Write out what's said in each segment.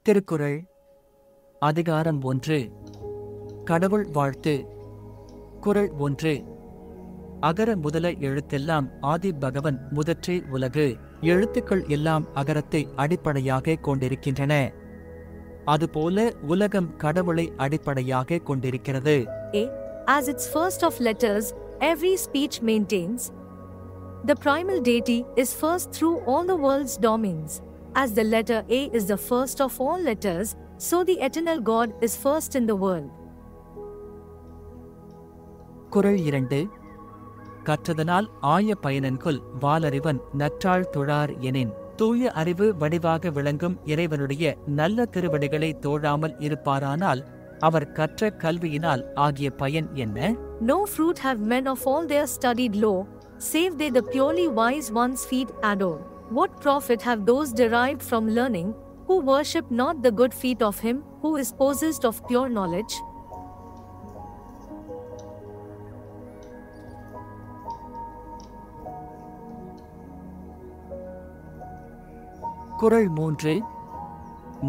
திருக்குறள் அதிகாரம் 1. கடவுள் வாழ்த்து. குறள் 1. அகர முதல எழுத்தெல்லாம் ஆதி பகவன் முதற்றே உலகு. எழுத்துக்கள் எல்லாம் அகரத்தை அடிப்படையாகக் கொண்டிருக்கின்றன. அதுபோல உலகம் கடவுளை அடிப்படையாகக் கொண்டிருக்கிறது. A, as its first of letters, every speech maintains. The primal deity is first through all the world's domains. As the letter A is the first of all letters, so the eternal God is first in the world. குறள் 2. கற்றதனால் ஆய பயனன்கொல் வாலறிவன் நற்றாள் தொழார் எனின். தூய அறிவு வடிவாக விளங்கும் இறைவனுடைய நல்ல திருவடிகளை தோழாமல் இருப்பாரானால் அவர் கற்ற கல்வியினால் ஆகிய பயன் என்ன? No fruit have men of all their studied lore, save they the purely wise one's feet adore. What profit have those derived from learning, who worship not the good feet of him, who is possessed of pure knowledge? குறள் 3.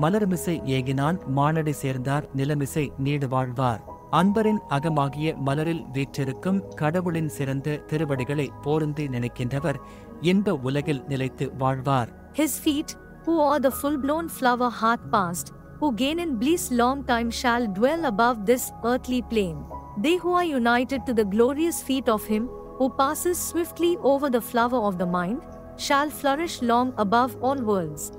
மலர்மிசை ஏகினான் மானடி சேர்ந்தார் நிலமிசை need வாழ்வார். அன்பரின் அகமாகிய மலரில் வீற்றிருக்கும் கடவுளின் சிறந்த திருவடிகளை போர்ந்து நினைக்கின்றவர் இன்ப உலகில் நிலைத்து வாழ்வார். His feet, who o'er the full-blown flower hath passed, who gain in bliss long time shall dwell above this earthly plane. They who are united to the glorious feet of him, who passes swiftly over the flower of the mind, shall flourish long above all worlds.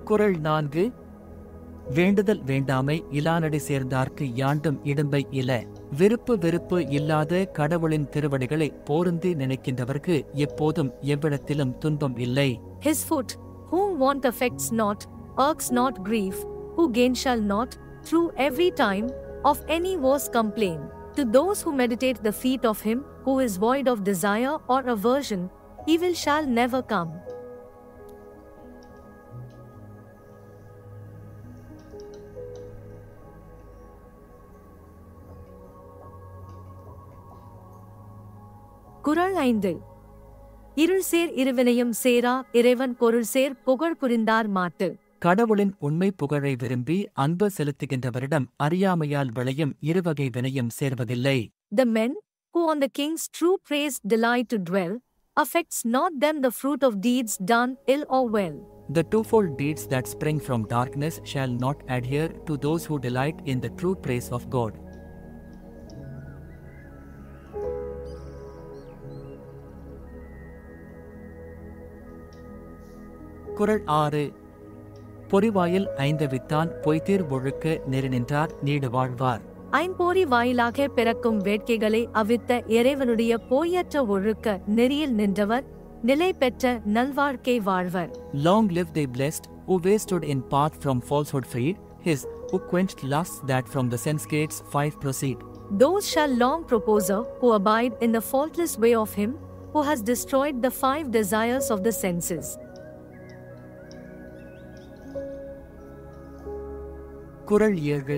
குறள் 4. வேண்டுதல் வேண்டாமை இலானடி சேர்ந்தார்க்கு யாண்டும் இடும்பை இல. விருப்பு வெறுப்பு இல்லாத கடவுளின் திருவடிகளை போர்ந்து நினைக்கின்றவர்க்கு எப்போதும் எவ்விடத்திலும் துன்பம் இல்லை. His foot, whom want affects not, irks not grief, who gain shall not, through every time, of any woes complain. To those who meditate the feet of him, who is void of desire or aversion, evil shall never come. குறள் 5. இருள் சேர் இருவினையும் சேரா இறைவன் பொருள் சேர் புகழ் புரிந்தார் மாட்டு. கடவுளின் உண்மை புகழை விரும்பி அன்பு செலுத்துகின்றவரிடம் அறியாமையால் விளையும் இருவகை வினையும் சேர்வதில்லை. The men, who on the king's true praise delight to dwell, affects not them the fruit of deeds done ill or well. The twofold deeds that spring from darkness shall not adhere to those who delight in the true praise of God. குறள் 6. பொறிவாயில் ஐந்தவித்தான் பொய்தீர் ஒழுக்க நெறி நின்றார் need வாழ்வார். ஐம்பொறி வாயிலாக பிறக்கும் வேட்கைகளை அவித்த இறைவனுடைய பொய்யற்ற ஒழுக்க நெறியில் நின்றவர் நிலை பெற்ற நல்வாழ்க்கை வாழ்வர். Long live the blessed, who wasted in path from falsehood freed, his, who quenched lusts that from the sense gates 5 proceed. Those shall long proposer, who abide in the faultless way of him, who has destroyed the 5 desires of the senses. குறள் 7.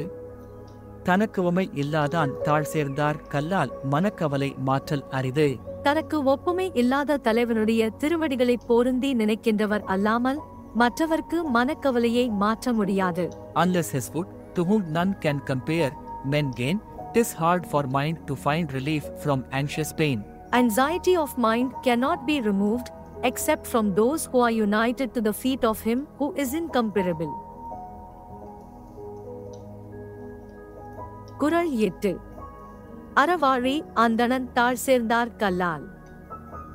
தனக்குவமை இல்லாதான் தாழ் சேர்ந்தார் கல்லால் மனக்கவலை மாற்றல் அரிது. தனக்கு ஒப்புமை இல்லாத தலைவனுடைய திருவடிகளை போருந்தி நினைக்கின்றவர் அல்லாமல் மற்றவர்க்கு மனக்கவலையை மாற்ற முடியாது. Unless his foot, to whom none can compare, men gain, 'tis hard for mind to find relief from anxious pain. Anxiety of mind cannot be removed except from those who are united to the feet of him who is incomparable. குறள் 8. அறவாழி அந்தணன் தாழ் சேர்ந்தார் கல்லால்.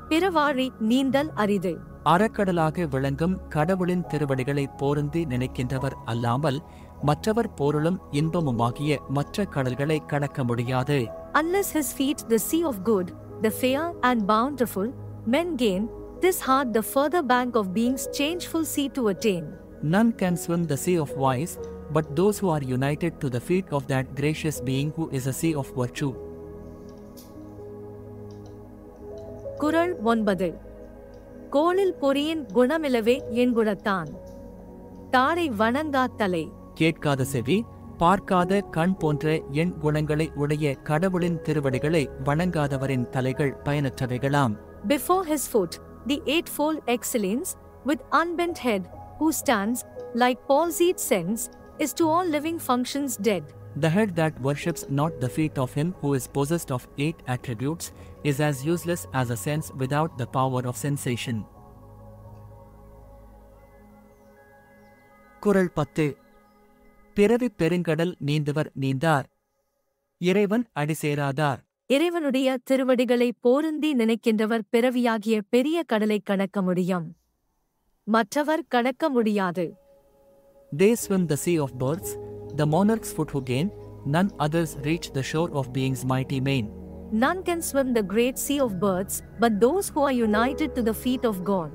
பிறவாழி நீந்தல் அரிது. அறக்கடலாக விளங்கும் கடவுளின் திருவடிகளை போர்ந்து நினைக்கின்றவர் அல்லாமல் மற்றவர் பொருளும் இன்பமுமாகிய மற்ற கடல்களை கடக்க முடியாது. Unless his feet the sea of good, the fair and bountiful, men gain, 'tis hard the further bank of being's changeful sea to attain. None can swim the sea of vice, but those who are united to the feet of that gracious being who is a sea of virtue. குறள் 9. கோளில் பொறியின் குணமிலவே என் குணத்தான். தாரை வணங்கா தலை. கேட்காத செவி, பார்க்காத கண் போன்ற எண் குணங்களை உடைய கடவுளின் திருவடிகளை வணங்காதவரின் தலைகள் பயனற்றவைகளாம். Before his foot, the eightfold excellence, with unbent head, who stands, like palsied sense, is to all living functions dead. The head that worships not the feet of him who is possessed of 8 attributes is as useless as a sense without the power of sensation. குறள் 10. பிறவிப் பெருங்கடல் நீந்துவர் நீந்தார், இறைவன் அடிசேராதார். இறைவனுடைய திருவடிகளை போருந்தி நினைக்கின்றவர் பிறவியாகிய பெரிய கடலை கடக்க முடியும், மற்றவர் கடக்க முடியாது. They swim the sea of births, the monarch's foot who gain, none others reach the shore of being's mighty main. None can swim the great sea of births, but those who are united to the feet of God.